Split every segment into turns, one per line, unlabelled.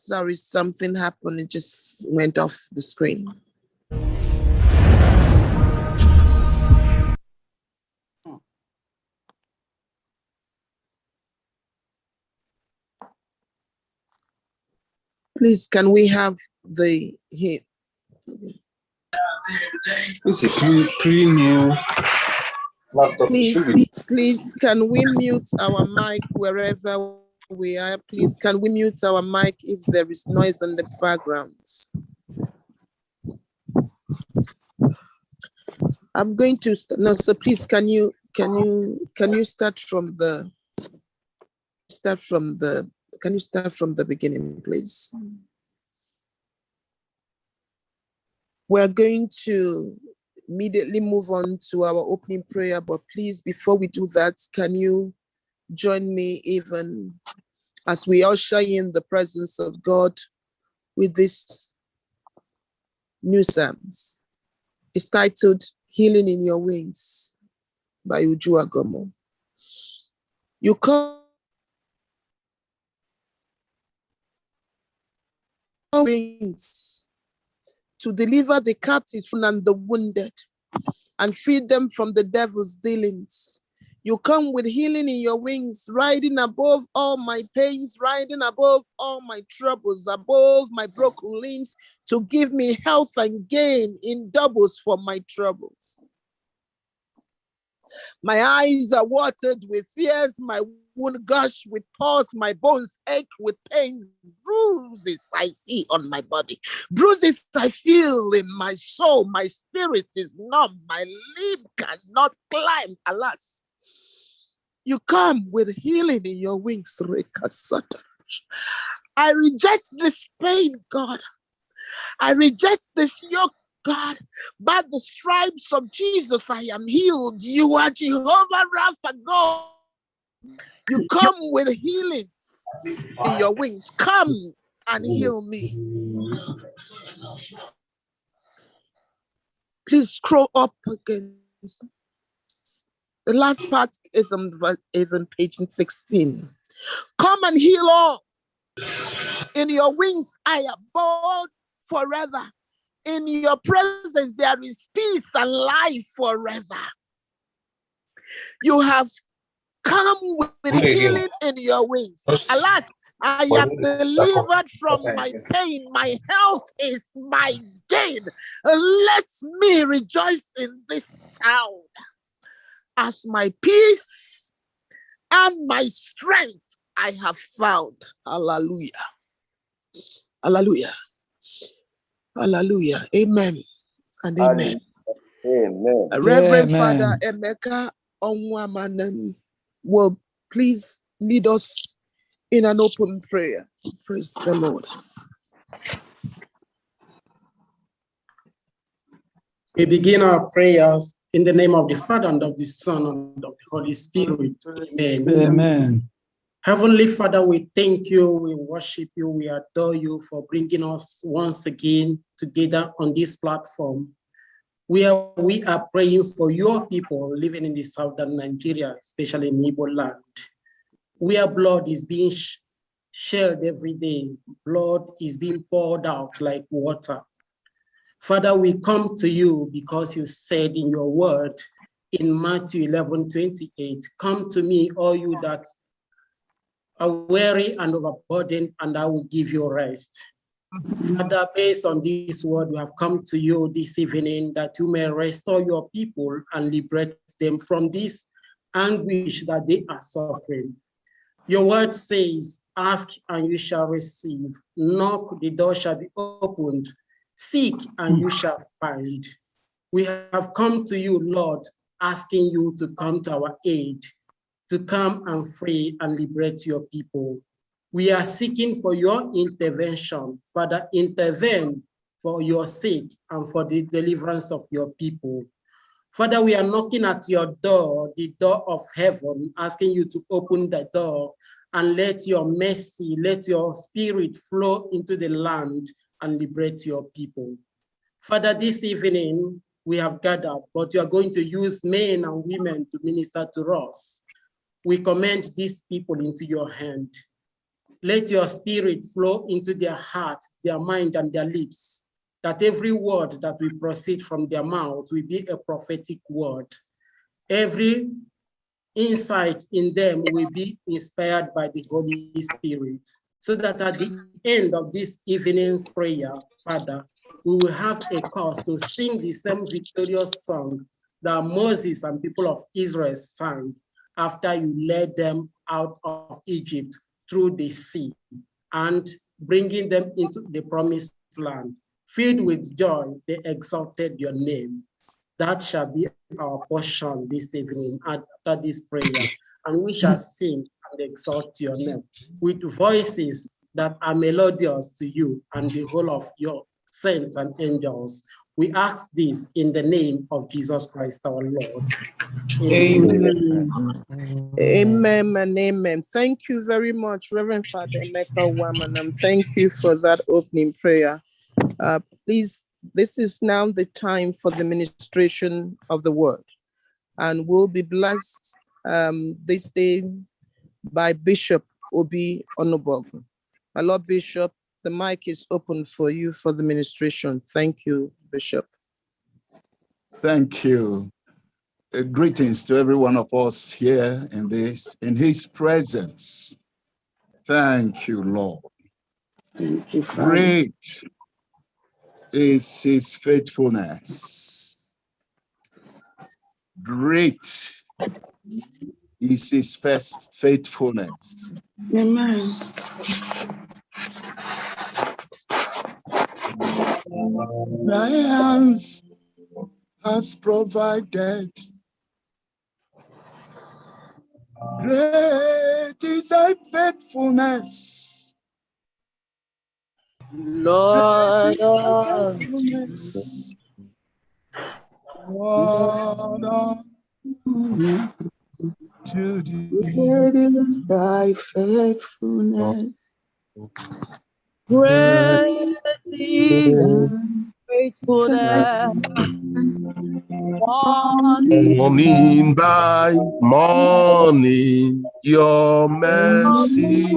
Sorry, something happened. It just went off the screen. Please, can we have the hit?
It's a pretty new laptop.
Please, can we mute our mic wherever we are? Please, can we mute our mic if there is noise in the background? I'm going to no. So please, can you start from the beginning, please? We're going to immediately move on to our opening prayer, but please, before we do that, can you join me even as we usher in the presence of God with this new Psalms? It's titled Healing in Your Wings by Uju Agomo. You come wings to deliver the captives and the wounded and free them from the devil's dealings. You come with healing in your wings, riding above all my pains, riding above all my troubles, above my broken limbs, to give me health and gain in doubles for my troubles. My eyes are watered with tears, my wound gush with pulse, my bones ache with pains, bruises I see on my body, bruises I feel in my soul, my spirit is numb, my limb cannot climb, alas. You come with healing in your wings, Rekasata. I reject this pain, God. I reject this yoke, God. By the stripes of Jesus, I am healed. You are Jehovah Rapha, God. You come with healing in your wings. Come and heal me. Please scroll up again. The last part is on page 16. Come and heal all. In your wings, I abode forever. In your presence, there is peace and life forever. You have come with healing in your wings. Alas, I am delivered from my pain. My health is my gain. Let me rejoice in this sound as my peace and my strength I have found. Hallelujah. Hallelujah. Hallelujah. Amen and amen.
Amen.
Reverend Father Emeka Onwamanem will please lead us in an open prayer. Praise the Lord.
We begin our prayers in the name of the Father and of the Son and of the Holy Spirit. Amen.
Amen.
Heavenly Father, we thank you, we worship you, we adore you for bringing us once again together on this platform where we are praying for your people living in the southern Nigeria, especially in Igbo land, where blood is being shed every day. Blood is being poured out like water. Father, we come to you because you said in your word in Matthew 11:28, come to me, all you that are weary and overburdened, and I will give you rest. Father, based on this word, we have come to you this evening that you may restore your people and liberate them from this anguish that they are suffering. Your word says, ask and you shall receive. Knock, the door shall be opened. Seek and you shall find. We have come to you, Lord, asking you to come to our aid, to come and free and liberate your people. We are seeking for your intervention. Father, intervene for your sake and for the deliverance of your people. Father, we are knocking at your door, the door of heaven, asking you to open the door and let your mercy, let your spirit flow into the land and liberate your people. Father, this evening we have gathered, but you are going to use men and women to minister to us. We commend these people into your hand. Let your spirit flow into their hearts, their mind, and their lips, that every word that will proceed from their mouth will be a prophetic word. Every insight in them will be inspired by the Holy Spirit, so that at the end of this evening's prayer, Father, we will have a cause to sing the same victorious song that Moses and people of Israel sang after you led them out of Egypt through the sea and bringing them into the promised land. Filled with joy, they exalted your name. That shall be our portion this evening after this prayer, and we shall sing and exalt your name with voices that are melodious to you and the whole of your saints and angels. We ask this in the name of Jesus Christ our Lord.
Amen. Amen and amen. Thank you very much, Reverend Father Emeka Wamanam. Thank you for that opening prayer. Please, this is now the time for the ministration of the word, and we'll be blessed this day by Bishop Obi Onobogu. My Lord Bishop, the mic is open for you for the ministration. Thank you, Bishop.
Thank you. Greetings to every one of us here in his presence. Thank you, Lord.
Thank you, Father.
Great is his faithfulness. Great is his faithfulness.
Amen.
Thy hands has provided. Great is thy faithfulness.
Lord,
Faithfulness. Lord, to thee.
great is thy faithfulness. Great is faithfulness.
Morning by morning, your mercy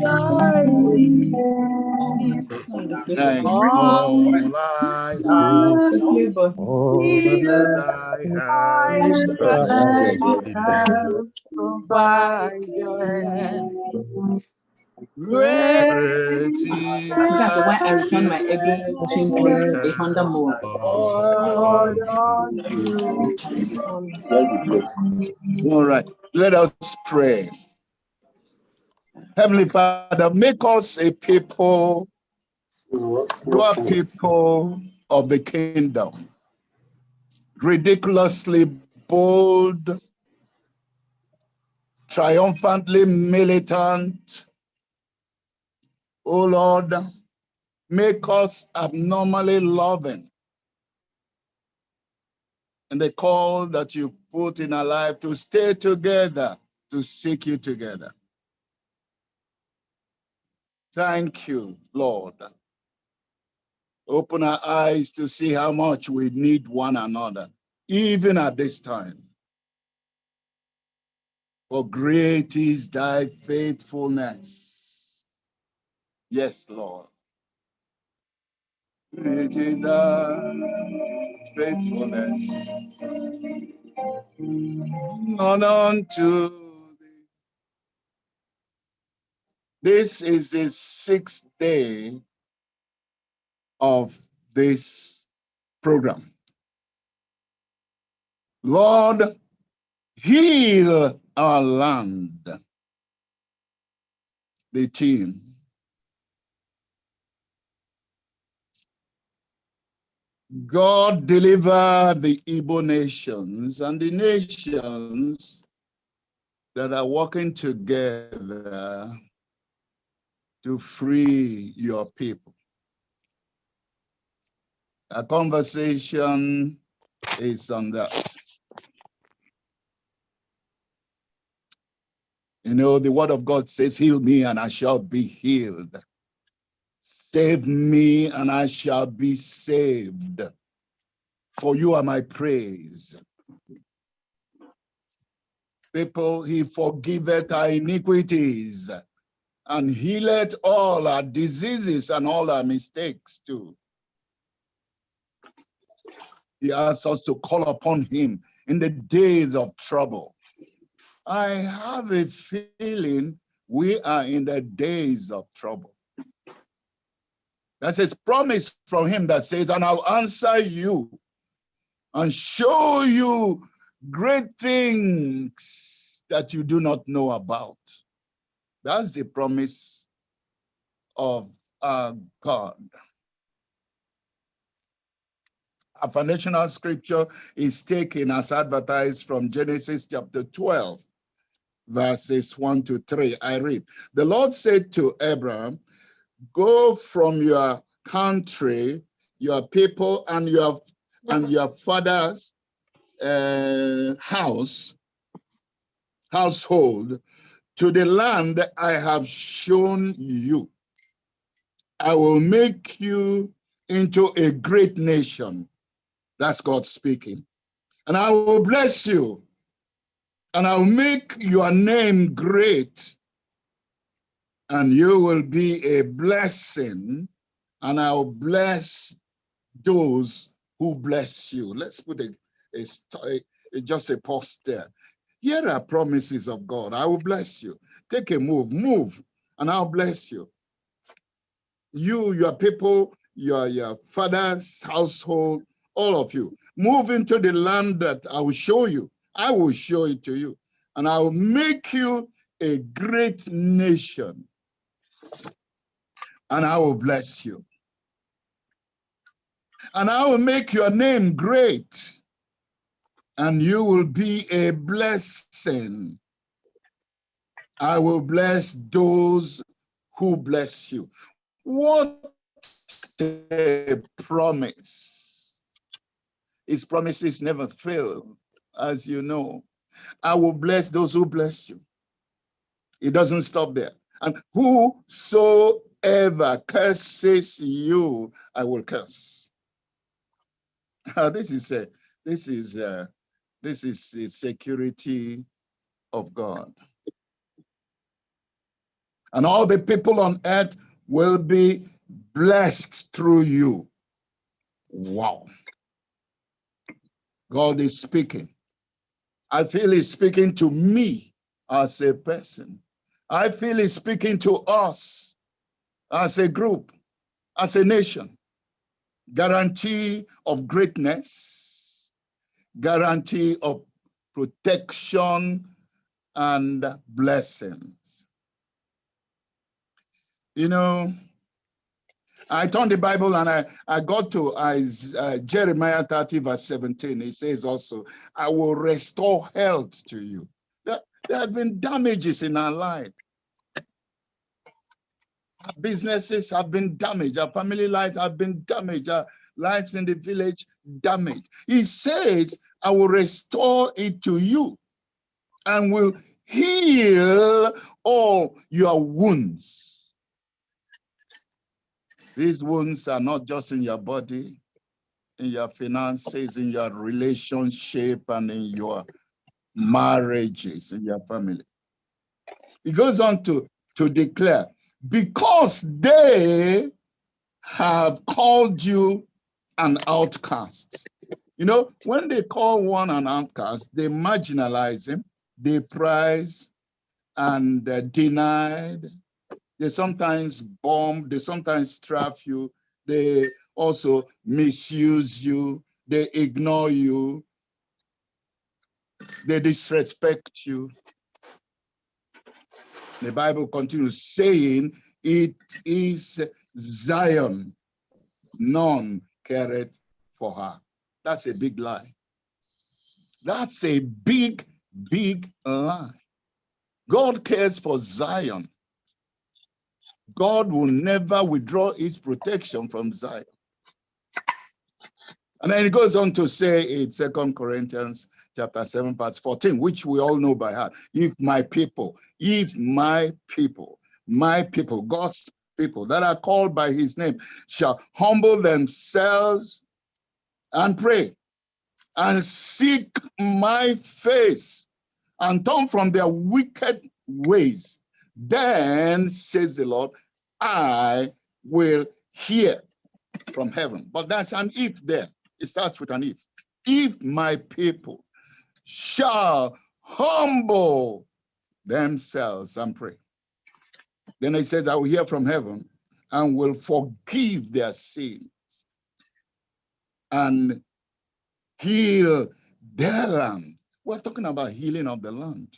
I see.
Thank
All I have, all that I have
Provided.
Great
Great
is
That's why I return my every washing point a Honda more.
Lord unto
All right, let us pray. Heavenly Father, make us a people, your people of the kingdom, ridiculously bold, triumphantly militant. Oh Lord, make us abnormally loving. And the call that you put in our life to stay together, to seek you together. Thank you, Lord. Open our eyes to see how much we need one another, even at this time. For great is thy faithfulness. Yes, Lord. Great is thy faithfulness. None unto thee. This is the 6th day of this program. Lord, heal our land. The team. God deliver the IGBO nations and the nations that are working together to free your people. Our conversation is on that. You know, the word of God says, heal me and I shall be healed. Save me and I shall be saved. For you are my praise. People, he forgiveth our iniquities and healeth all our diseases and all our mistakes too. He asks us to call upon him in the days of trouble. I have a feeling we are in the days of trouble. That's his promise from him that says, and I'll answer you and show you great things that you do not know about. That's the promise of our God. Our foundational scripture is taken as advertised from Genesis chapter 12, verses 1 to 3. I read, the Lord said to Abraham, go from your country, your people, and your father's household to the land I have shown you. I will make you into a great nation. That's God speaking. And I will bless you, and I'll make your name great, and you will be a blessing, and I'll bless those who bless you. Let's put just a pause there. Here are promises of God. I will bless you. Take a move, and I'll bless you. You, your people, your father's household, all of you, move into the land that I will show you. I will show it to you, and I will make you a great nation, and I will bless you. And I will make your name great, and you will be a blessing. I will bless those who bless you. What a promise. His promises never fail, as you know. I will bless those who bless you. It doesn't stop there. And whosoever curses you, I will curse. This is the security of God. And all the people on earth will be blessed through you. Wow. God is speaking. I feel he's speaking to me as a person. I feel he's speaking to us as a group, as a nation. Guarantee of greatness, guarantee of protection and blessings. You know, I turned the Bible and I got to Jeremiah 30 verse 17. It says also, I will restore health to you. There have been damages in our life. Our businesses have been damaged. Our family lives have been damaged. Our lives in the village damaged. He says, I will restore it to you and will heal all your wounds. These wounds are not just in your body, in your finances, in your relationship, and in your marriages, in your family. He goes on to declare, because they have called you an outcast. You know, when they call one an outcast, they marginalize him, they prize and denied. They sometimes bomb, they sometimes trap you, they also misuse you, they ignore you, they disrespect you. The Bible continues saying, it is Zion, none careth for her. That's a big lie. That's a big, big lie. God cares for Zion. God will never withdraw his protection from Zion. And then it goes on to say in 2 Corinthians chapter 7, verse 14, which we all know by heart. If my people, God's people that are called by his name shall humble themselves and pray and seek my face and turn from their wicked ways, then says the Lord, I will hear from heaven. But that's an if there. It starts with an if. If my people shall humble themselves and pray. Then it says, I will hear from heaven and will forgive their sins and heal their land. We're talking about healing of the land.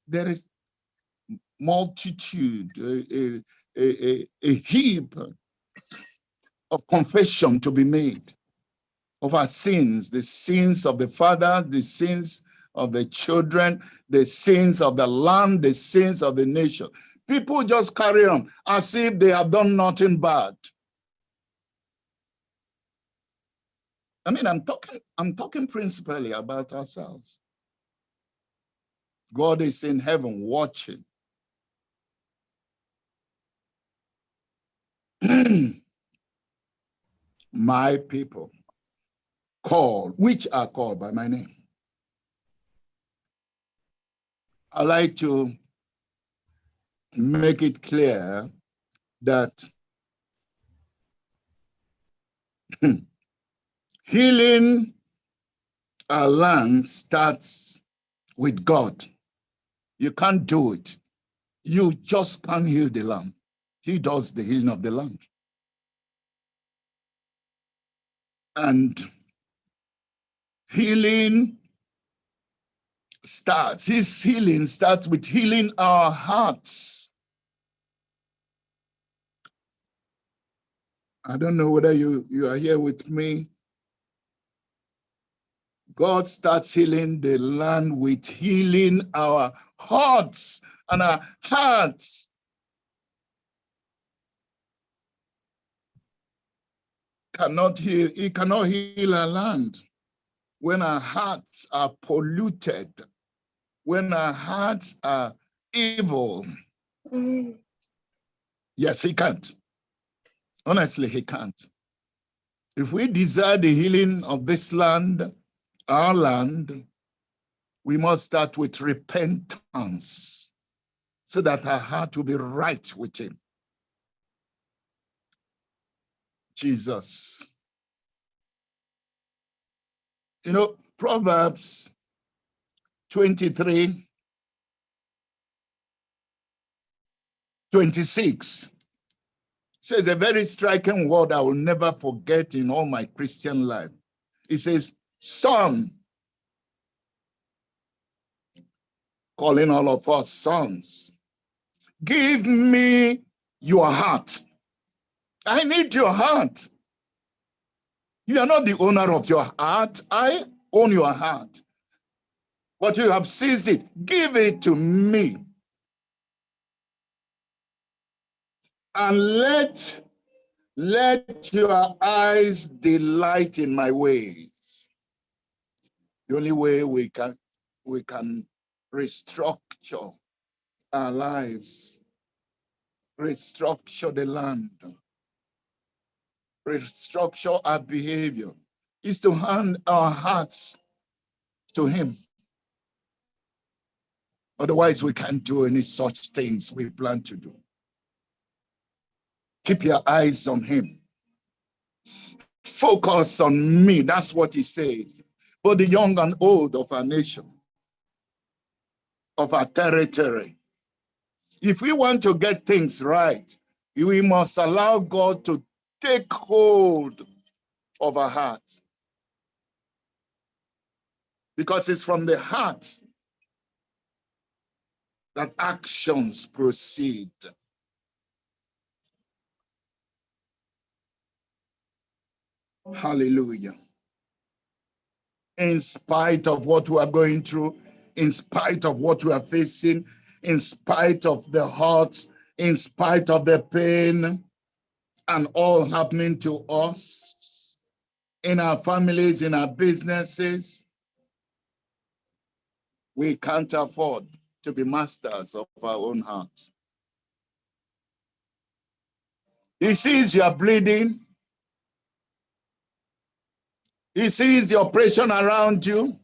There is multitude, a heap of confession to be made of our sins, the sins of the father, the sins of the children, the sins of the land, the sins of the nation. People just carry on as if they have done nothing bad. I mean, I'm talking principally about ourselves. God is in heaven watching. My people called, which are called by my name. I like to make it clear that healing our land starts with God. You can't do it. You just can't heal the land. He does the healing of the land. And healing starts, his healing starts with healing our hearts. I don't know whether you are here with me. God starts healing the land with healing our hearts, and our hearts cannot heal. He cannot heal our land when our hearts are polluted, when our hearts are evil. Yes, he can't. Honestly, he can't. If we desire the healing of this land, our land, we must start with repentance so that our heart will be right with him. Jesus. You know, Proverbs 23:26 says a very striking word I will never forget in all my Christian life. It says, son, calling all of us sons, give me your heart. I need your heart. You are not the owner of your heart. I own your heart. But you have seized it. Give it to me. And let your eyes delight in my ways. The only way we can restructure our lives, restructure the land, restructure our behavior, is to hand our hearts to him. Otherwise, we can't do any such things we plan to do. Keep your eyes on him. Focus on me. That's what he says. Both the young and old of our nation, of our territory. If we want to get things right, we must allow God to take hold of our hearts. Because it's from the heart that actions proceed. Hallelujah. In spite of what we are going through, in spite of what we are facing, in spite of the hurts, in spite of the pain, and all happening to us, in our families, in our businesses, we can't afford to be masters of our own hearts. He sees you are bleeding. He sees the oppression around you.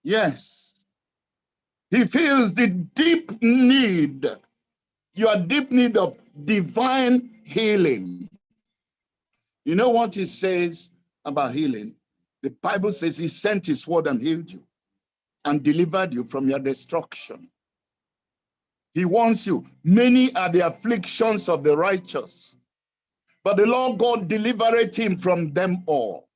Yes. He feels the deep need, your deep need of divine healing. You know what he says about healing? The Bible says he sent his word and healed you and delivered you from your destruction. He wants you. Many are the afflictions of the righteous, but the Lord God delivered him from them all.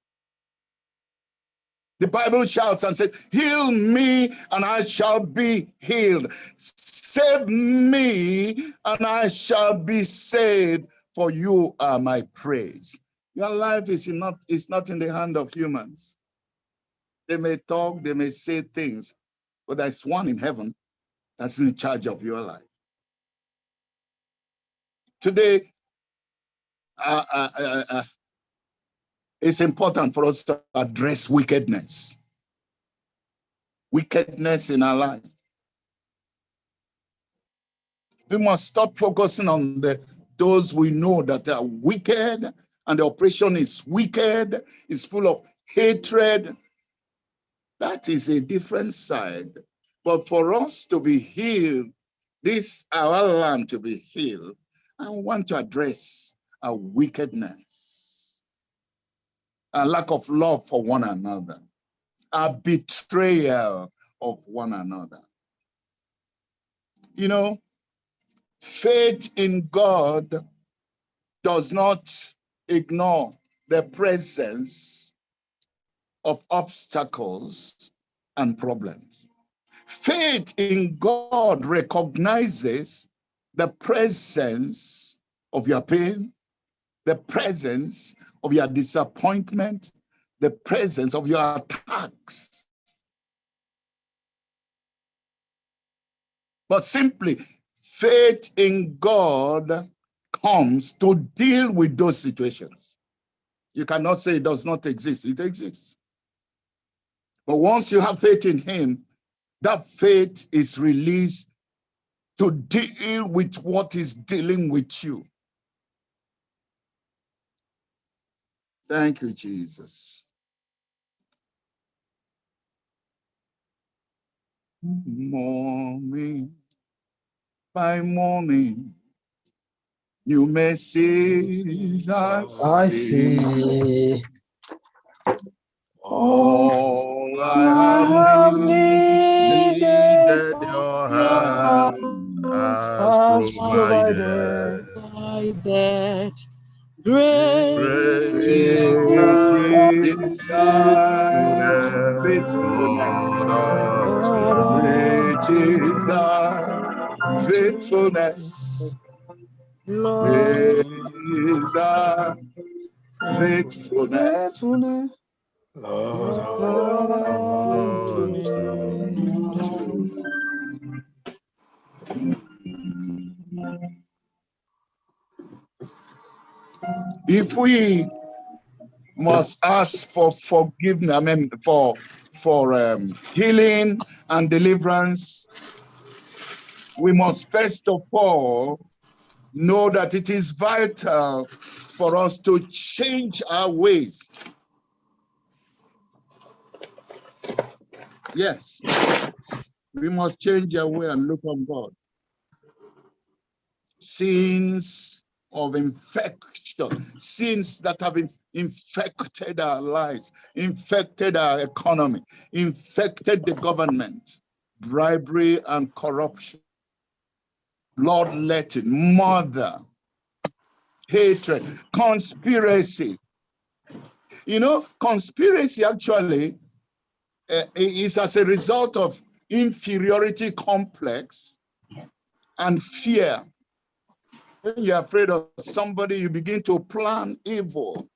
The Bible shouts and says, heal me and I shall be healed. Save me and I shall be saved, for you are my praise. Your life is not in the hand of humans. They may talk, they may say things, but there's one in heaven that's in charge of your life. Today, it's important for us to address wickedness. Wickedness in our life. We must stop focusing on those we know that are wicked, and the oppression is wicked, is full of hatred. That is a different side. But for us to be healed, our land to be healed, I want to address our wickedness, our lack of love for one another, our betrayal of one another. You know, faith in God does not ignore the presence of obstacles and problems. Faith in God recognizes the presence of your pain, the presence of your disappointment, the presence of your attacks. But simply, faith in God comes to deal with those situations. You cannot say it does not exist. It exists. But once you have faith in him, that faith is released to deal with what is dealing with you. Thank you, Jesus. Morning by morning, new mercies I see. All I have
needed, your hand has provided.
Great
Great is thy
faithfulness.
faithfulness, Lord,
Great
unto
is
me.
thy faithfulness. Great is thy faithfulness.
Lord, unto me.
If we must ask for forgiveness, for healing and deliverance, we must first of all know that it is vital for us to change our ways. Yes, we must change our way and look on God. Sins of infection, sins that have infected our lives, infected our economy, infected the government, bribery and corruption, bloodletting, murder, hatred, conspiracy. You know, conspiracy actually is as a result of inferiority complex and fear. When you're afraid of somebody, you begin to plan evil.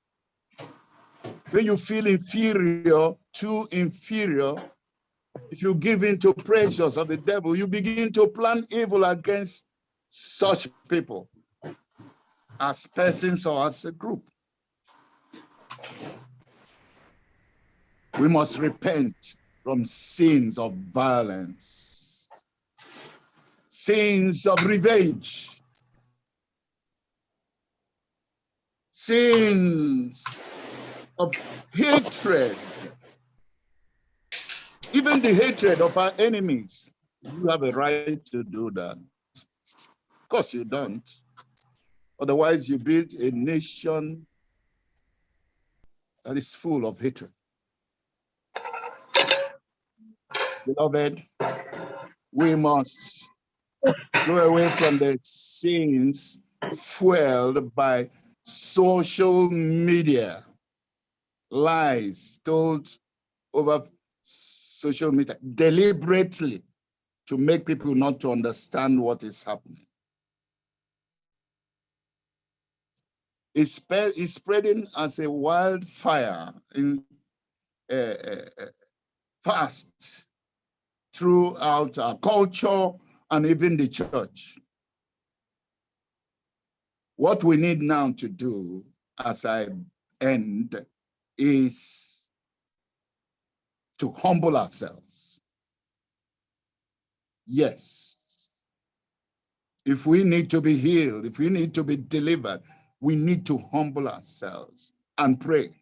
When you feel inferior, too inferior, if you give in to pressures of the devil, you begin to plan evil against such people as persons or as a group. We must repent from sins of violence, sins of revenge, sins of hatred, even the hatred of our enemies. You have a right to do that. Of course you don't. Otherwise, you build a nation that is full of hatred. Beloved, we must go away from the sins fueled by social media, lies told over social media deliberately to make people not to understand what is happening. It's spreading as a wildfire in fast throughout our culture and even the church. What we need now to do, as I end, is to humble ourselves. Yes. If we need to be healed, if we need to be delivered, we need to humble ourselves and pray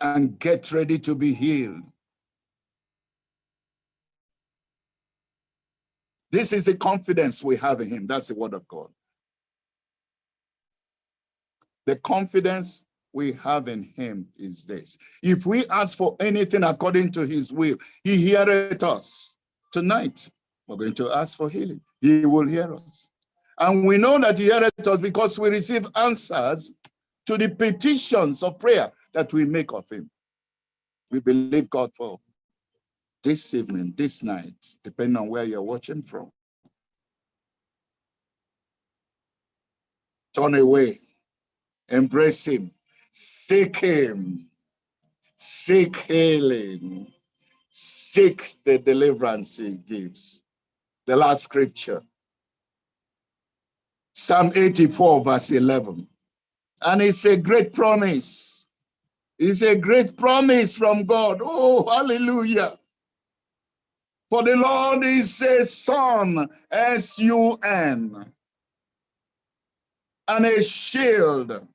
and get ready to be healed. This is the confidence we have in him. That's the word of God. The confidence we have in him is this. If we ask for anything according to his will, he heareth us. Tonight, we're going to ask for healing. He will hear us. And we know that he heareth us because we receive answers to the petitions of prayer that we make of him. We believe God for this evening, this night, depending on where you're watching from. Turn away, embrace him, seek him, seek healing, seek the deliverance he gives. The last scripture, Psalm 84, verse 11. And it's a great promise. It's a great promise from God. Oh, hallelujah. For the Lord is a sun, S-U-N, and a shield.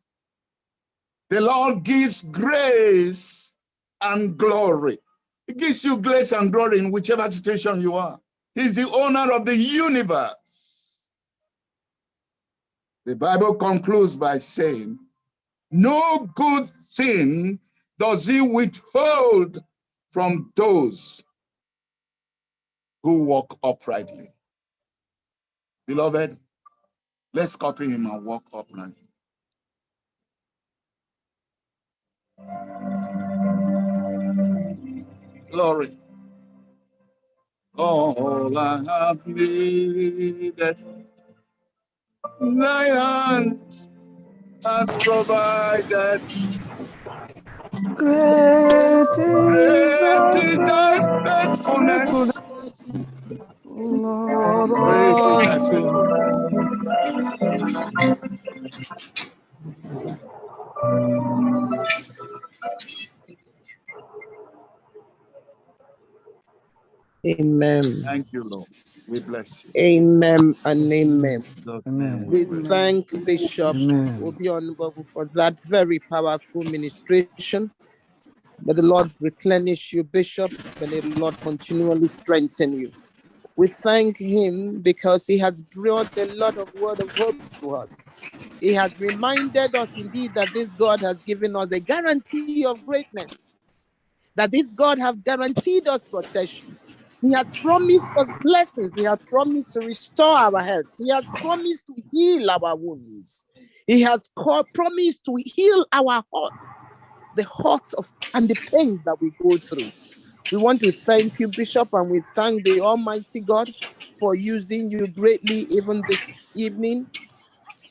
The Lord gives grace and glory. He gives you grace and glory in whichever situation you are. He's the owner of the universe. The Bible concludes by saying, no good thing does he withhold from those who walk uprightly. Beloved, let's copy him and walk uprightly. Glory. All I have needed, thy hands has provided.
Great is
Great is thy
thy
faithfulness.
faithfulness, Lord,
Great is thy
unto
faithfulness.
Amen.
Thank you, Lord. We bless you.
Amen and amen.
Amen.
We
Amen.
thank Bishop
Amen.
Obion for that very powerful ministration. May the Lord replenish you, Bishop. May the Lord continually strengthen you. We thank him because he has brought a lot of word of hope to us. He has reminded us indeed that this God has given us a guarantee of greatness, that this God has guaranteed us protection. He has promised us blessings. He has promised to restore our health. He has promised to heal our wounds. He has promised to heal our hearts, the hurts of and the pains that we go through. We want to thank you, Bishop, and we thank the Almighty God for using you greatly even this evening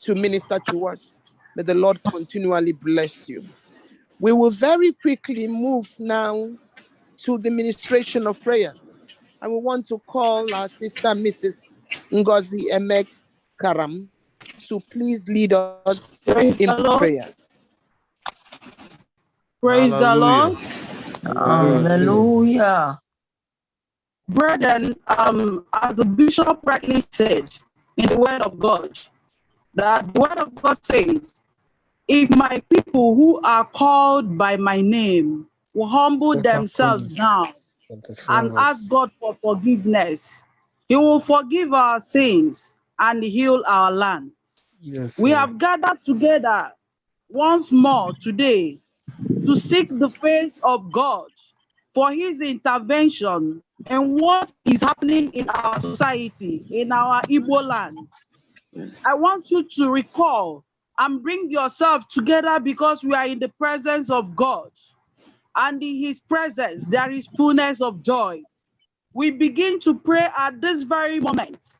to minister to us. May the Lord continually bless you. We will very quickly move now to the ministration of prayers. And we want to call our sister, Mrs. Ngozi Emek Karam, to please lead us in prayer.
Praise the Lord.
Hallelujah.
Brethren, as the bishop rightly said in the word of God, that the word of God says, if my people who are called by my name will humble themselves down and ask God for forgiveness, He will forgive our sins and heal our land.
Yes,
We
sir.
have gathered together once more today to seek the face of God for His intervention in what is happening in our society, in our Igbo land. I want you to recall and bring yourself together because we are in the presence of God. And in His presence, there is fullness of joy. We begin to pray at this very moment.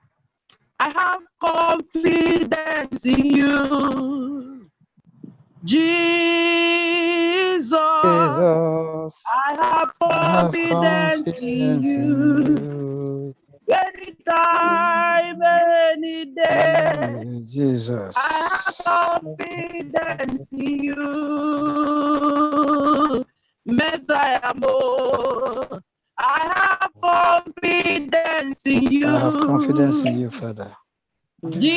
I have confidence in you, Jesus.
Jesus,
I have
I have
confidence in
confidence in
you.
you.
Anytime, any day.
Jesus.
I have confidence in you, Messiah. I have confidence in you.
I have confidence in you, Father.
Jesus.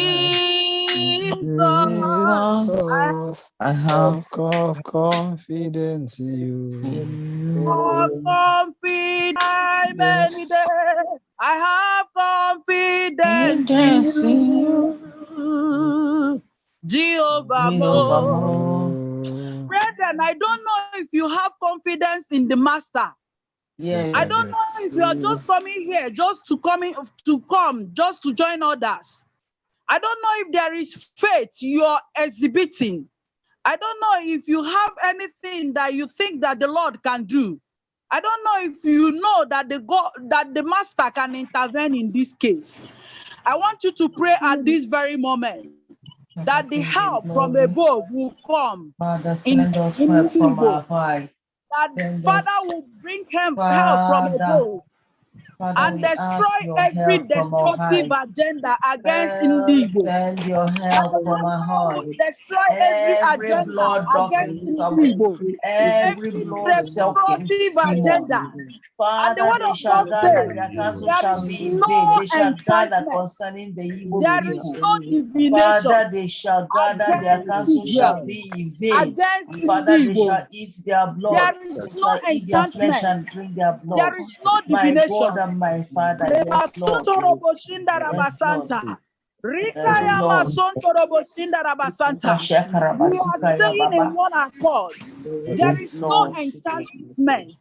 Jesus, I have confidence in you.
Confidence any day. I have confidence in you, Jehovah. Brethren, I don't know if you have confidence in the Master.
Yes,
I don't know if you are just coming here just to come just to join others. I don't know if there is faith you are exhibiting. I don't know if you have anything that you think that the Lord can do. I don't know if you know that the Master can intervene in this case. I want you to pray at this very moment that the help from above will come.
Father, send us help from our high.
That Father will bring help from above.
Father,
And
we
destroy
ask your
every
help from our
destructive
high.
agenda against Indigo.
Send your
And
help
the
from our
Father
high.
will destroy every
Every
agenda
blood
against
docking something,
Indigo.
every
Every
blood sucking
destructive
demon.
agenda. And the
Father,
word
they
of
shall
God
gather,
says
their counsel
there
shall
is
be in vain.
no
They shall gather
enchantment.
concerning the evil
There is
people.
no divination
Father, they shall gather, their
against
counsel shall
Israel,
be in vain.
against
Father, they
Indigo.
shall eat their blood.
There is
They
no
shall eat their flesh
enchantment.
and drink their blood.
There is no
My God
divination.
and my Father, yes, Lord. Yes, Lord. Yes,
Rikaya
Lord.
Masontoro Boshinda Rabasanta. We are saying in one accord, there
Yes,
is no
Lord.
enchantment,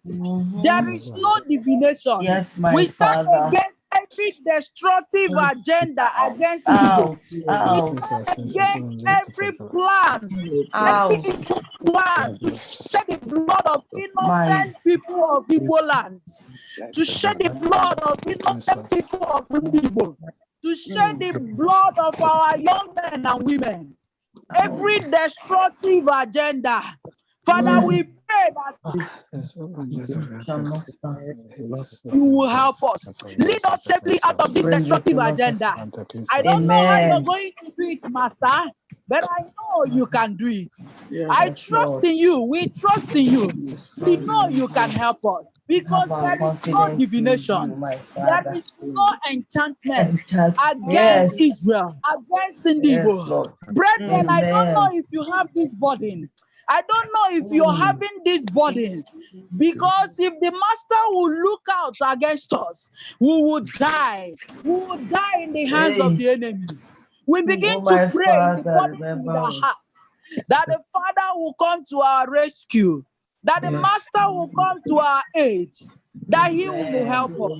there
Mhm.
is no divination.
Yes, my
We stand
Father.
against every destructive agenda
Out,
against evil.
out,
We
out,
stand against every plan, every
out.
plan to shed the blood of
My
innocent people of Igbo land, to shed the blood of innocent people of Igbo, to shed the blood of our young men and women. Every destructive agenda, Father, we pray that
shall not stand.
you will help us. Lead us safely out of this
Bring it
destructive
to us.
agenda. I don't know how you're
Amen.
going to do it, Master, but I know you can do it. I
Yes,
trust
Lord.
in you. We trust in you. We know you can
We
help us because
have our
there is no
confidence in you,
divination.
my
There
Father.
is no enchantment
And that,
against
yes,
Israel, against
yes,
Indigo.
Lord.
Brethren, I don't know
Amen.
if you have this burden. I don't know if you're having this burden. Because if the Master will look out against us, we will die. We will die in the hands of
Hey,
the enemy. We
oh
begin to
my
pray in
Father,
according with
remember
our
me.
hearts that the Father will come to our rescue, that the
Yes.
Master will come to our aid, that He will
Amen.
help us.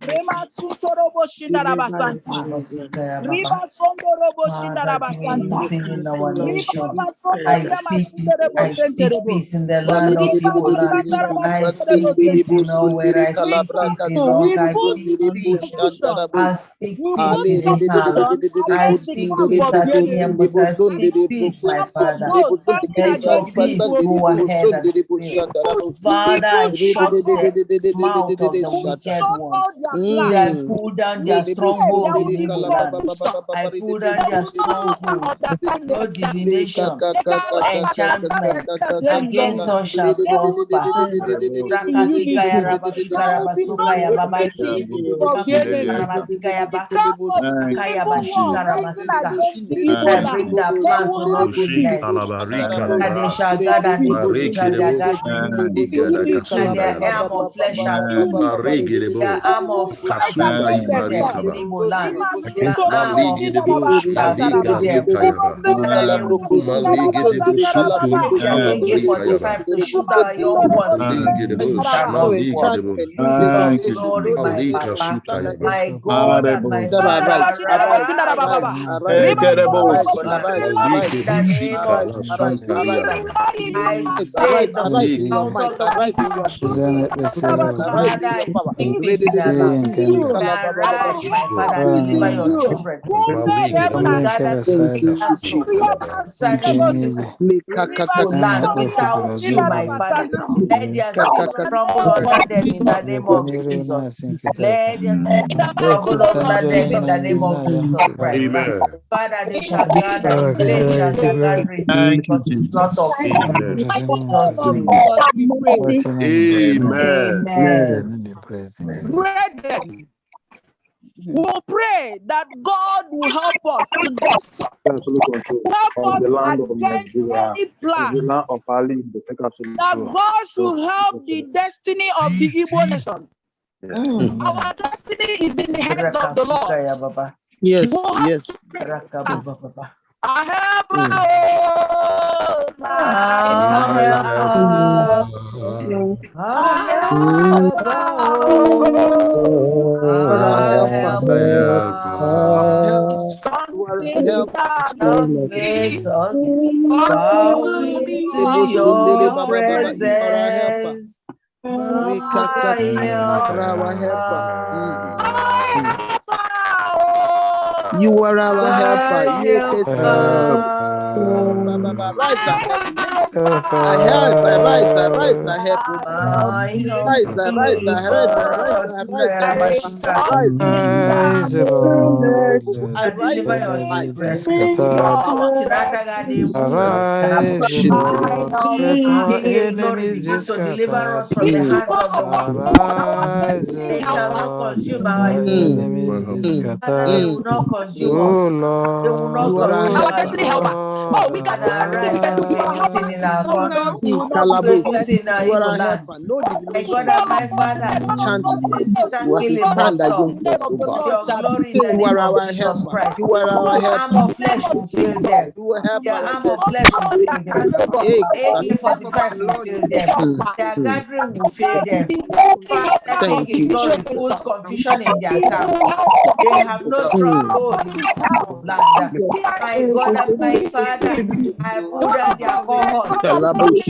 Rema Suntorobo Shindarabasanta.
Rabasikaya Baba.
Riba Sondorobo
Father, do a new
Shindarabasanta.
thing in our
Riba
nation. I
Masondria
speak,
Masunderebo
I speak
Senterebo.
peace in the land of
Riba
Igbo land.
Masandaraba
I speak
Senterebo
peace in
Senterebo.
nowhere. I
We
speak peace in
pursue, we
Log. I
put
speak peace.
confusion.
I speak
We
peace
put
in Impala.
confusion
I
against the
speak
camp
peace
of the
at
enemy.
Campus. I
We
speak
put the
peace, my
camp of
Father.
those fighting
Let your
against the
peace
people of
go
Igbo.
ahead and
We
prevail.
we
Father, I
put
shut
control.
the mouth of the
We
wicked
shut all
ones.
their
I
plans.
pull down
We
their
pray
stronghold
there will
in
be
Igbo land.
confusion.
I pull
They
down their
will no longer
stronghold.
understand
No
themselves.
divination,
They can
no
no longer understand
enchantment
themselves any
against
longer.
us shall
They will
prosper.
not believe in
Rakasikaya
unity.
rabashika
There will be no
rabasukaya
unity
babaki.
in the camp of the enemy.
Rabasikaya
The
ba.
camp of the
Akaya
evil one
bashika
rising
ramasika.
against the evil
I
land.
bring that
They
plan
will
to no
not
good
succeed.
next.
They
That
will
they
not
shall gather and they will
succeed.
push and their
There
gathering.
will be unity.
And their arm of flesh shall feed them. The arm of affliction
Amen.
feed them in Igbo land. The arm of pain shall feed them. Father, they will take their AK-45 to shoot our young ones. It shall not work. Glory, my Papa, my God and my Father, arise, in the name of Jesus Christ. I say the mouth of the wicked, Father, I speak this in their mouth. Arise, my Father, and deliver your children. We gather cancel concerning this land without you, my Father. Let their seed crumble under them in the name of Jesus. Let their seed crumble under them in the name of Jesus Christ. Father, they shall gather in vain, shall their gathering be, because it's not of you. Jesus' name.
Amen.
Brethren, we'll pray that God will help us to help us against any plan that God should help the destiny of the Igbo nation. Our destiny is in the hands of the Lord.
Yes, yes.
I help
You are our helper. Rise up. I rise, I help. Rise,
Glory begin to deliver us from the hands of the wicked. They shall not consume our enemies. They will not consume us. They will not consume our children. And arise and do a new thing in our country. Do a new thing in our Igbo land. My God and my Father, since you start killing must stop. Your glory in the name of Jesus Christ. The arm of flesh will fail them. The arm of flesh will fail them. AK-45 will fail them. Their gathering will fail them. Father, King in glory pulls confusion in their camp. They have no stronghold in this land. My God and my Father, I put down their cohorts.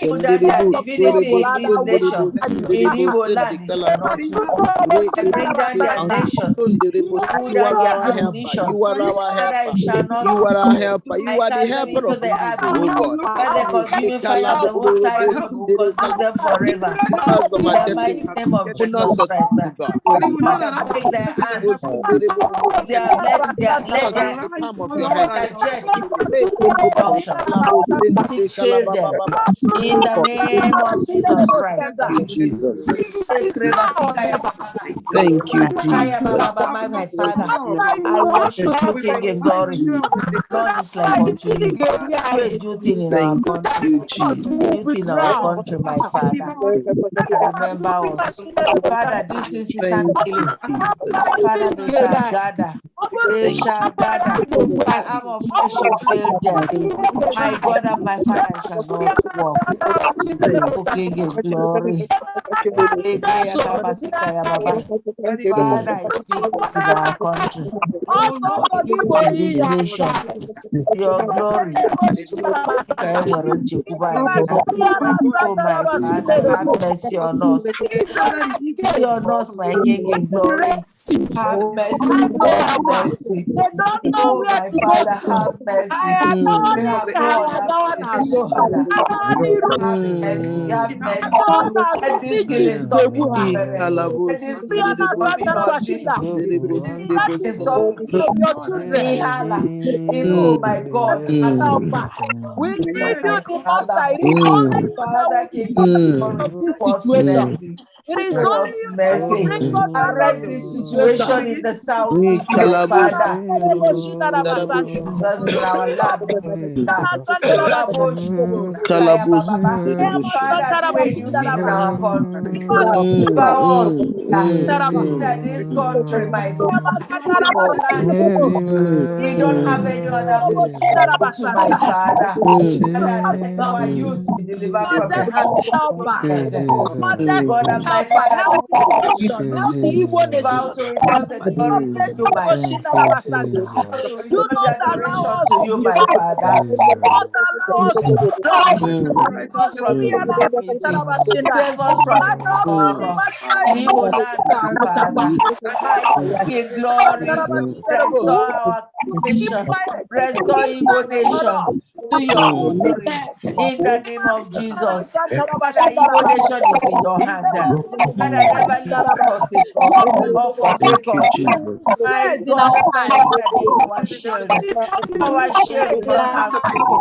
Put down their divinity in this nation. In Igbo land, it shall not work. I bring down their nation. Put down their ammunition. Father, it shall not work. I cast them into the abyss. Where the consuming fire of the Most High God will consume them forever. In the mighty name of Jesus Christ. Father, break their hands. Let their jet function. Fail them. In the name of Jesus Christ.
Jesus. Thank you, Jesus.
My Father, I worship you, King in glory. None is like unto you. Do a new thing in our country.
You, Jesus.
Do in our country, my Father. Remember us. Father, this is start killing. Father, they shall gather. They shall gather. The arm of flesh shall fail them. My God and my Father shall not walk. O King in glory. Father, I speak this in our country, in this nation. Your glory. Oh, my Father, have mercy on us. Mercy on us, my King in glory. Have mercy. Have mercy. Oh, my Father, have mercy. We have no other place, Father. Have mercy. Have mercy. Let this killing stop in Let this killing stop in our children. Stop oh my God.
we give you the
Father, King of glory, mercy.
It is
Show
only
us
you that will
mercy.
bring us out of
Arrest
this
this
situation.
situation in the southeast, my Father. Jesus in our land. Father, do a new thing in our country. Deliver us that this country, my Father, our land. We don't have any other place to go to, my Father. Father, let our youth be delivered from the hands of wicked. God and my Father,
help the nation, help the Igbo
vow
nation.
to return the glory to you, my Father. Vow to
Do
return the
not allow
adoration
us
to
to
you,
be
my
lost.
Father.
Do not allow us to be lost.
Save us from calamity. Save us from horror. The evil land, my Father. My King, glory. Restore our nation. Restore Igbo nation to your glory. In the name of Jesus. Father, Igbo nation is in your hand. Father, never leave us or forsake
Thank you,
us.
Jesus.
My God and my Father, be our shield. Our shield, we don't have strength.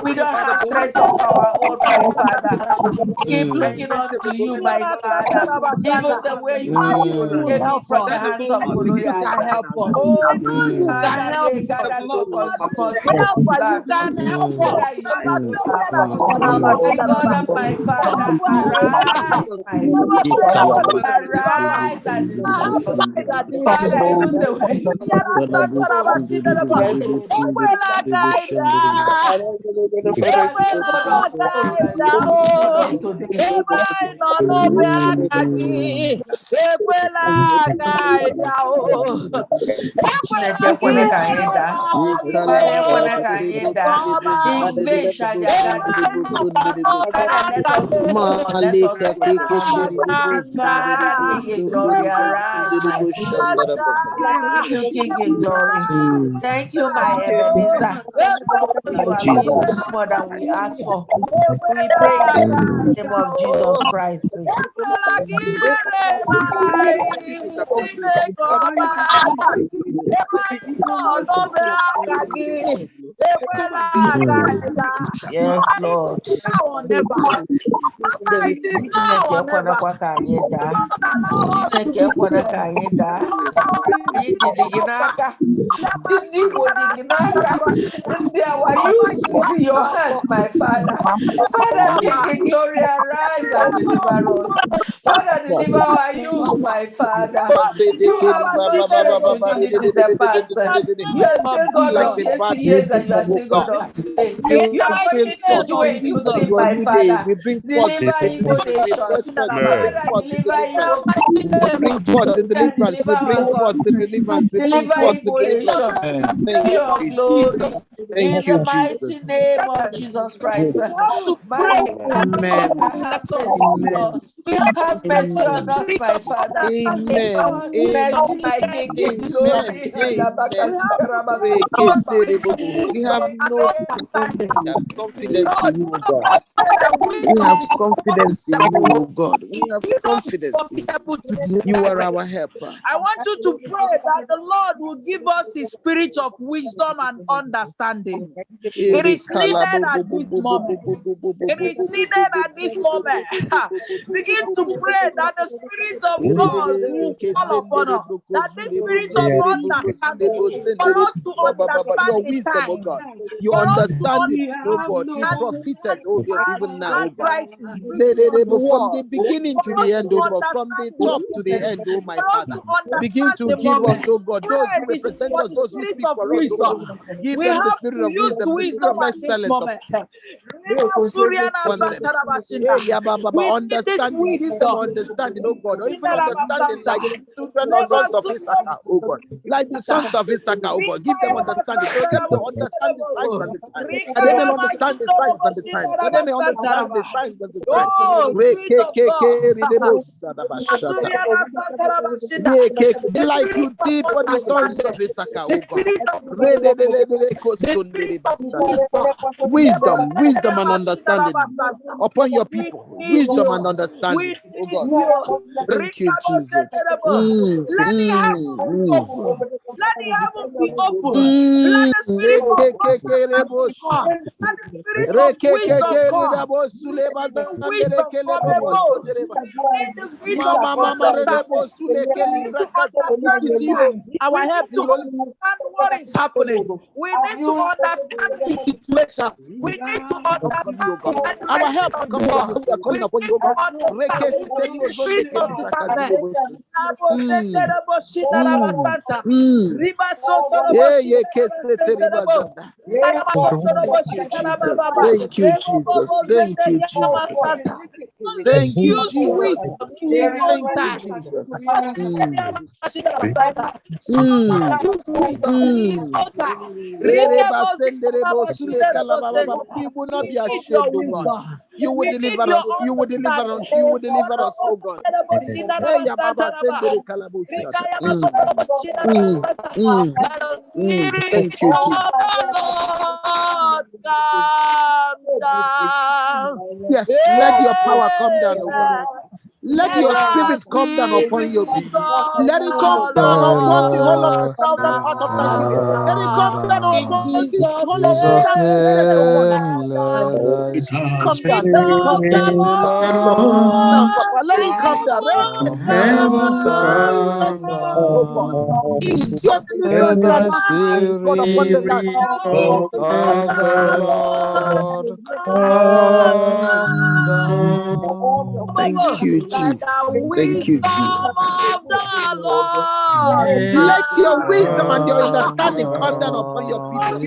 We don't have strength of our own, my Father. We keep looking unto you, my Father. Even the way you escaped me
Help
from the
us.
hands of
Only you
Goliath.
can help us.
Oh,
Only
my
you can
Father,
help
they
us.
gather to consume us in
Help
the
us. You
dark.
can help us.
Father, it shall not happen. My God and my Father, arise, my Father. Arise and deliver us. Father, even the way you still God of old and you are still God of today. Chineke ekwene ka anyị daa. Father, ekwene ka anyị daa. In vain shall their gathering be. Father, let us know the Lord. Let us know the Lord. Father, King in glory, arise, my Father. Thank you, King in glory. Thank you, my Ebenezer. You are good,
Jesus.
more than we ask for. We pray in the name of Jesus Christ. Yes, Lord. Chineke ekwenekwa ka anyị daa. Chineke ekwena ka anyị daa. Anyị dị gị n'aka. Ndị Igbo dị gị n'aka. Ndị our youth is in your hands, my Father. Father, King in glory, arise and deliver us. Father, deliver our youth, my Father. You have not changed, you did it in the past. You are still God
Like
of
the bad
yesteryears and
days,
you are
oh
still God
God.
of today.
You
You are
bring
continuing to
forth,
do
we
a
use
new
this
thing,
your
my
new day.
Father.
We bring forth the
Deliver Igbo
salvation. We bring
nations.
forth, we bring
Father,
forth the
deliver
deliverance.
Igbo
We bring forth the
and
deliverance.
deliver
We bring
our
forth the
country.
deliverance. We bring
Deliver
forth the
Igbo
deliverance.
nation to
Thank
your
you, Jesus.
glory. In
Thank
the
you,
mighty
Jesus.
name of Jesus Christ. My
Amen.
Father, have mercy
Amen.
on us. Have mercy on
Amen.
us, my Father.
Amen.
Show us mercy,
Amen.
my King in
Amen.
glory.
Amen. We have no confidence in you, O God. We have confidence in you, O God. We have confidence in you. You are our helper.
I want you to pray that the Lord will give us his spirit of wisdom and understanding. It is needed at this moment. It is needed at this moment. Begin to pray that the Spirit of God will fall upon us. That this Spirit of understanding, for us to understand
Your
the
wisdom, oh
time,
God. Your
for us to
understanding, oh God. You
understand
profited, oh God, even now, oh God.
handwriting written on the
From the
wall,
beginning to
for us
the end,
to
oh God, from the
understand the
top to the
season,
end, oh my
for us
Father.
to
Begin
understand
to
the
give us,
moment.
oh God, those who
Pray this
represent
for
us,
the
those who
spirit
speak
of
for us, oh God.
wisdom.
Give
We
them the
have
spirit
to
of
use
wisdom, the spirit
wisdom
of
at this
excellence
moment.
upon them. Hey, yeah,
We need this
understanding. Give them
wisdom.
understanding, oh God, or even understanding like the children or sons of Issachar, oh God. Like the sons of Issachar, oh God. Give them understanding. For them to understand the signs and the times. That they may understand the signs and the times. That they may understand the signs and the times.
Oh, Spirit of God. The
Like
spirit
you
of
did for the sons
understanding.
of Issachar,
The
oh God.
spirit of wisdom. The spirit of wisdom.
Wisdom and understanding upon your
We
people.
need
Wisdom
you.
and
We
understanding, oh
need
God.
you.
Thank you, Jesus.
Let the heavens be open. Let the heavens be open. Let the spirit of God, let the spirit of wisdom come. Wisdom from above. We need the spirit of understanding. We need to understand times.
Our
We
help
need to
will only
understand what is happening. We need to understand the situation. We need to
come from
understand
you, God.
the
Our
direction
help
of the
comes from you.
world.
We are
We
calling upon
need
you,
to
God.
understand the spirit of discernment.
Yeah, yeah, Thank you, Jesus. Thank you, Jesus. Thank you, Jesus. Thank you,
Use
Jesus.
wisdom in his own
Thank you,
time.
Jesus.
Use wisdom in his own time.
We will not
We
be
need your
ashamed, oh God.
wisdom.
You will
We need
deliver
your
us. You will deliver us.
understanding.
You will deliver us, oh God. Hey, ya baba sendere kalabushata.
Let the spirit
Thank you, Jesus.
of the Lord come down.
Yes, let your power come down, oh God.
Amen.
Let
Let
your
the
spirit come down upon your
spirit
people.
of
Let it come
the
down upon the whole of the
Lord
southern part of Nigeria. Let it come down
in
upon the
Jesus'
whole of the
Jesus'
southeast state, oh God.
name,
name.
let thy
Come down,
Spirit
let it
of
come
the
down.
the
Now,
Lord
Papa,
Lord
let it come down.
from heaven come
Oh God.
down.
Your
Let
deliverance
thy
anointing, God, upon the land.
spirit of the Lord come
Thank
down.
you,
Let the
Jesus. Thank you, Jesus.
wisdom of the Lord
Let your wisdom and your
Come
understanding come down
come.
upon your
down.
people.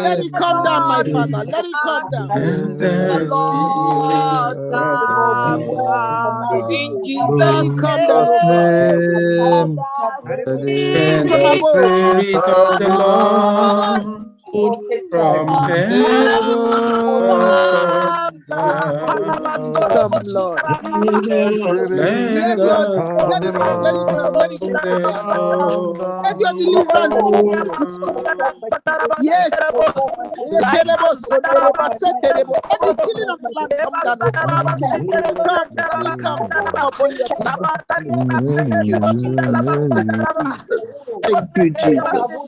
Let
Yeah.
it come down, my Father. Let it come down.
Let
The
the
Lord
spirit of the
come
Lord
in
Let
Jesus'
it
down.
come down, oh God.
name.
Name.
The
Let
And
the
the
Spirit
Ikalabo.
spirit
Spirit
of
of
of
the
the
the
Lord
Lord
Lord
from
from heaven
heaven
come
come
down.
Come,
down.
Lord.
Spirit
Let
Let your
the
of
let
the
it come, let it come, let it
Spirit
come,
of
let
the
it come.
Lord come
Lord
Let your
down.
deliverance yes. Ekelebo, sondeleba, setelebo. Let the healing of the land come down, oh God. Let it come, let it come upon your people. Thank you, Jesus. Thank you, Jesus.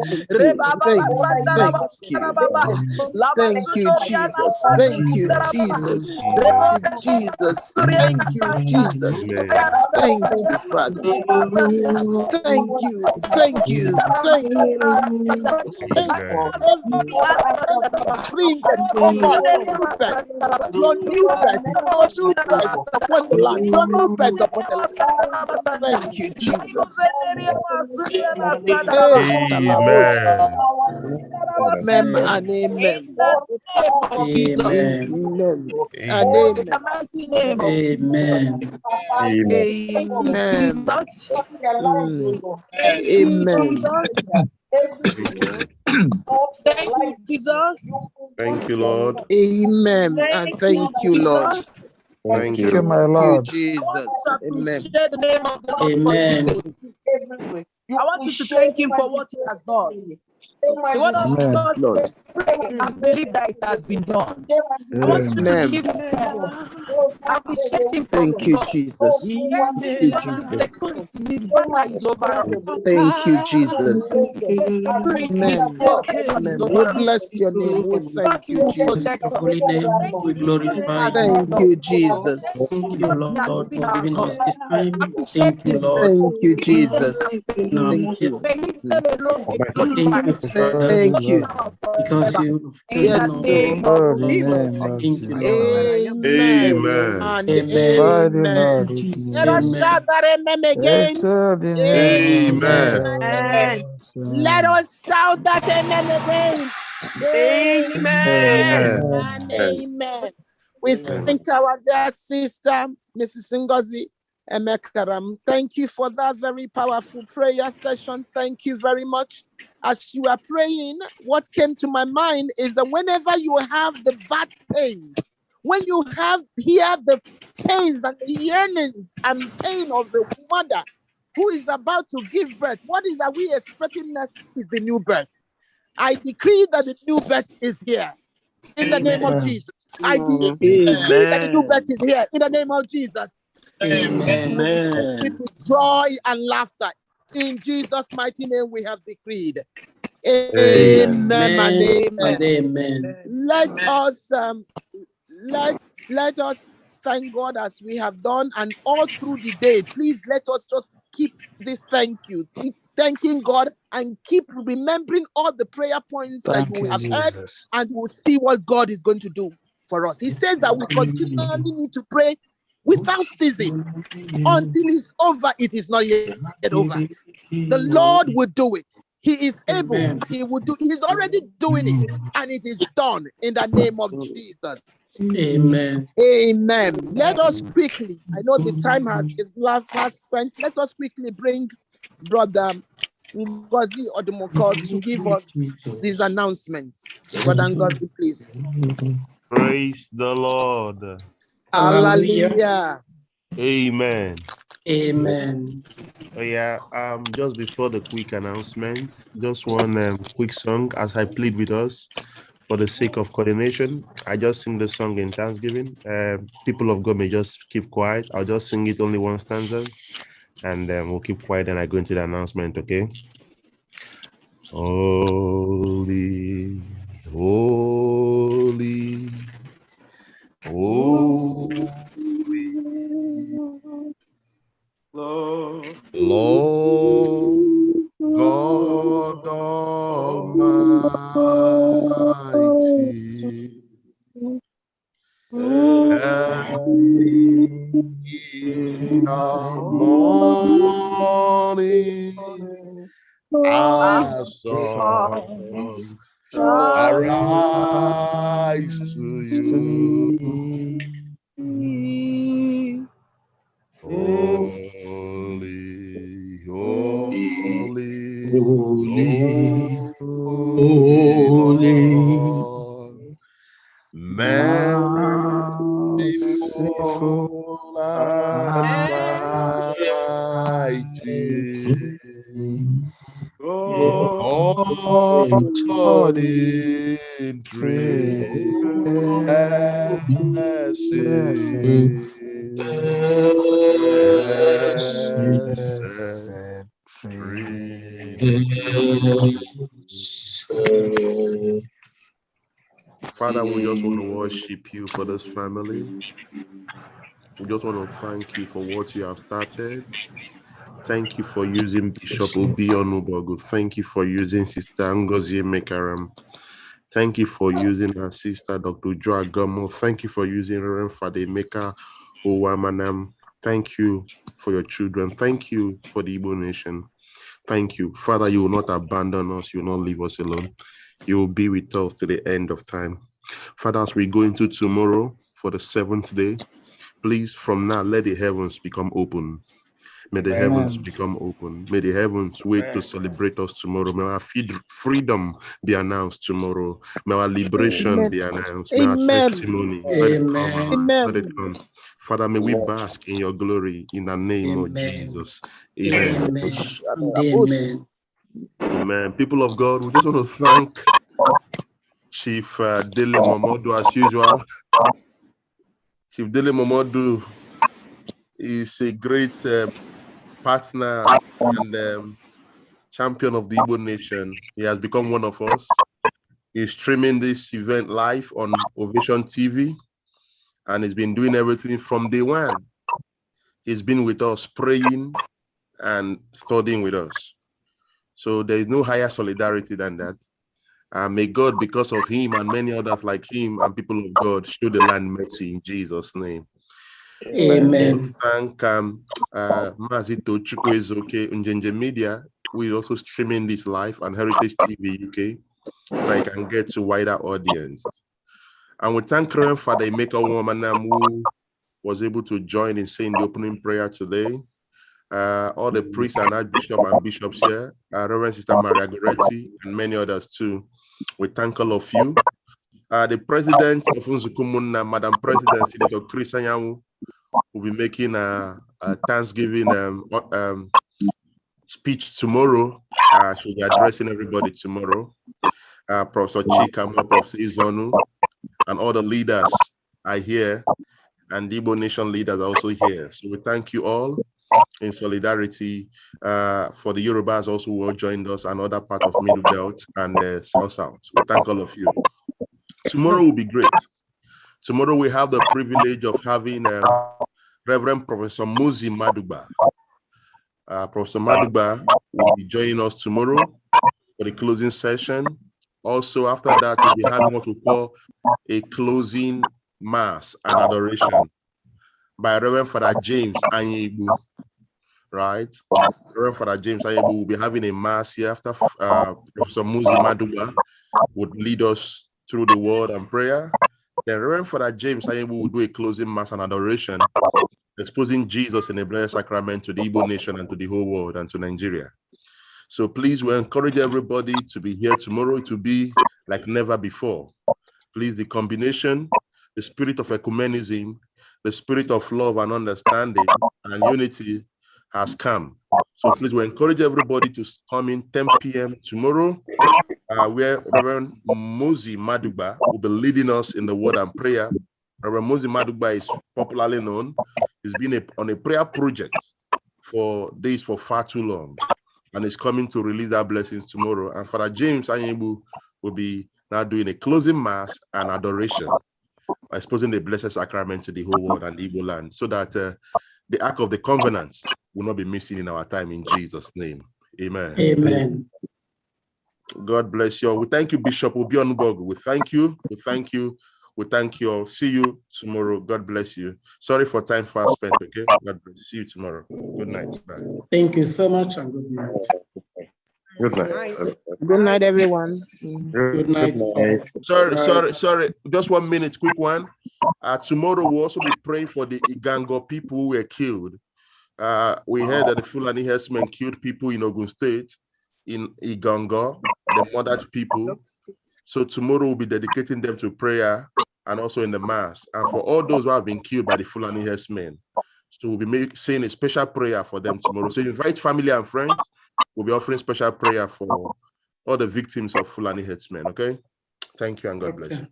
Thank you, Jesus. Thank you. Thank you, Jesus. Thank you, Jesus. Thank you, Jesus. Thank you, Jesus. Thank you, Father. Thank you. Thank you. Thank you. Every spring that come on, new birth, your new birth, your new birth upon the land, your new birth upon the land. Thank you, Jesus. Hey, Kalabosha.
Amen.
Amen and
In
amen.
the name of Jesus.
Amen and
Oh, in
Amen.
the
amen.
mighty name of Jesus.
Amen.
Thank you,
Amen.
Jesus.
Mm.
Thank you,
Amen.
Jesus. Thank you, Jesus.
Thank you, Lord.
Amen. And
Thank you,
thank you, Lord.
Jesus.
Thank
Thank you,
you.
my
Thank you,
Lord.
I want you
Jesus.
to
Amen.
appreciate the name of the Lord for this day. I want you to thank Him for what He has done. The word of
Amen.
Yes,
God
Lord.
says, pray and believe that it has been done. I want you to
Amen.
Amen.
give Him thanks. Appreciate Him for
Thank you,
God.
Jesus.
Thank
Thank
Him
you,
for His
Jesus.
security, His banner is over us.
Thank you, Jesus.
His security, His
Amen.
protection is
Amen. We
over us.
bless your name. We
God
thank you,
will
Jesus.
protect us. Thank you for what He has been
Thank
done.
you,
Thank
Jesus.
you for what He has been our God. Appreciate Him.
Thank you,
Praise Him
Jesus.
and praise Him.
Thank you.
May His name alone be glorified.
Thank you.
Now forever. In the
Yes, Lord.
name of
Oh, the
Jesus.
name of Jesus.
Amen
Amen.
and
Magnify the Lord
amen.
with
Let us
me.
shout that amen again.
Extol the name of
Amen
Amen.
and
the
amen. Let
awesome.
us shout that amen again. Amen
Amen.
and
Amen.
amen. We
Amen.
thank our dear sister, Mrs. Ngozi Emekaram. Thank you for that very powerful prayer session. Thank you very much. As you are praying, what came to my mind is that whenever you have the bad pains, when you have here the pains and the yearnings and pain of a mother who is about to give birth, what is that we expecting next is the new birth. I decree that the new birth is here in the name of
Amen.
Jesus. I decree that the new birth
Amen.
is here in the name of Jesus. Let it be filled with joy and laughter In Jesus' mighty name we have decreed.
Amen.
Amen and amen.
Amen.
Let us let us thank God as we have done, and all through the day. Please let us just keep this keep thanking God, and keep remembering all the prayer points that
Thank
you
you,
have heard,
Jesus.
and we'll see what God is going to do for us. He says that we continually need to pray without ceasing until it's over. It is not yet over. The Lord will do it. He is able.
Amen.
He will do. He's already doing it, and it is done in the name of Jesus.
Amen.
Amen. Let us quickly. I know the time is fast spent. Let us quickly bring Brother Ngozi Odumoko to give us these announcements. Brother Ngozi, please.
Praise the Lord.
Hallelujah.
Amen.
Amen.
Oh yeah, just before the quick announcement, just one quick song as I plead with us for the sake of coordination. I just sing the song in Thanksgiving. People of God may just keep quiet. I'll just sing it only one stanza, and we'll keep quiet and I go into the announcement, okay? Holy, holy, holy, Lord God Almighty, early in the morning, our songs arise to you. Holy, holy, holy Lord, merciful and mighty, God in three blessing. Blessed Trinity. Father, we just want to worship you for this family. We just want to thank you for what you have started. Thank you for using Bishop Obi Onubogu. Thank you for using Sister Ngozi Mekaram. Thank you for using our sister, Dr. Joa Gamo. Thank you for using Reverend Fademeka Owamanam. Thank you for your children. Thank you for the Igbo nation. Thank you. Father, you will not abandon us. You will not leave us alone. You will be with us to the end of time. Father, as we go into tomorrow for the 7th day, please, from now, let the heavens become open. May the heavens become open. May the heavens wait to celebrate us tomorrow. May our freedom be announced tomorrow. May our liberation be announced. May our testimony, let it come. Let it come. Father, may we bask in your glory in the name of Jesus. Amen.
Amen.
Amen. People of God, we just want to thank Chief Dele Momodu as usual. Chief Dele Momodu is a great partner and champion of the Igbo nation. He has become one of us. He's streaming this event live on Ovation TV, and he's been doing everything from day one. He's been with us, praying and studying with us. So there is no higher solidarity than that. May God, because of him and many others like him and people of God, show the land mercy in Jesus' name.
Amen.
Thank Mazito Chukwezoke Unjenje Media, who is also streaming this live on Heritage TV UK, so that I can get to wider audience. And we thank Reverend Father Emeka Womanam, who was able to join in saying the opening prayer today. All the priests and archbishop and bishops here, Reverend Sister Maria Goretti, and many others too. We thank all of you. The president of Unzukumuna, Madam President, Senator Chris Anyanwu, will be making a Thanksgiving speech tomorrow. She'll be addressing everybody tomorrow. Professor Chikama, Professor Izonu, and all the leaders are here, and the Igbo Nation leaders are also here. So we thank you all in solidarity for the Yorubas also who joined us, and other part of Middle Belt and South. We thank all of you. Tomorrow will be great. Tomorrow we have the privilege of having Reverend Professor Muzi Maduba. Professor Maduba will be joining us tomorrow for the closing session. Also, after that, we'll be having what we call a closing mass and adoration by Reverend Father James Anyebu, right? Reverend Father James Anyebu will be having a mass here after Professor Muzi Maduba would lead us through the word and prayer. Then Reverend Father James Anyebu will do a closing mass and adoration, exposing Jesus in the blessed sacrament to the Igbo nation and to the whole world and to Nigeria. So please, we encourage everybody to be here tomorrow, to be like never before. Please, the combination, the spirit of ecumenism, the spirit of love and understanding and unity has come. So please, we encourage everybody to come in 10 p.m. tomorrow, where Reverend Muzi Maduba will be leading us in the word and prayer. Reverend Muzi Maduba is popularly known. He's been on a prayer project for days for far too long, and is coming to release our blessings tomorrow. And Father James Anyebu will be now doing a closing mass and adoration, exposing the blessed sacrament to the whole world and the Igbo land, so that the Ark of the Covenant will not be missing in our time, in Jesus' name. Amen.
Amen.
God bless you all. We thank you, Bishop Obionubog. We thank you. We thank you. We thank you all. See you tomorrow. God bless you. Sorry for time fast spent, okay? God bless you. See you tomorrow. Good night. Bye.
Thank you so much and good night.
Good night.
Good night, everyone.
Good night.
Sorry. Just 1 minute, quick one. Tomorrow we'll also be praying for the Igango people who were killed. We heard that the Fulani herdsmen killed people in Ogun State, in Igango, the murdered people. So tomorrow we'll be dedicating them to prayer and also in the mass. And for all those who have been killed by the Fulani herdsmen, so we'll be saying a special prayer for them tomorrow. So invite family and friends. We'll be offering special prayer for all the victims of Fulani herdsmen, okay? Thank you and God bless you.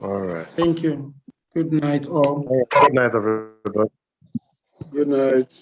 All right.
Thank you. Good night, all.
Good night, everybody.
Good night.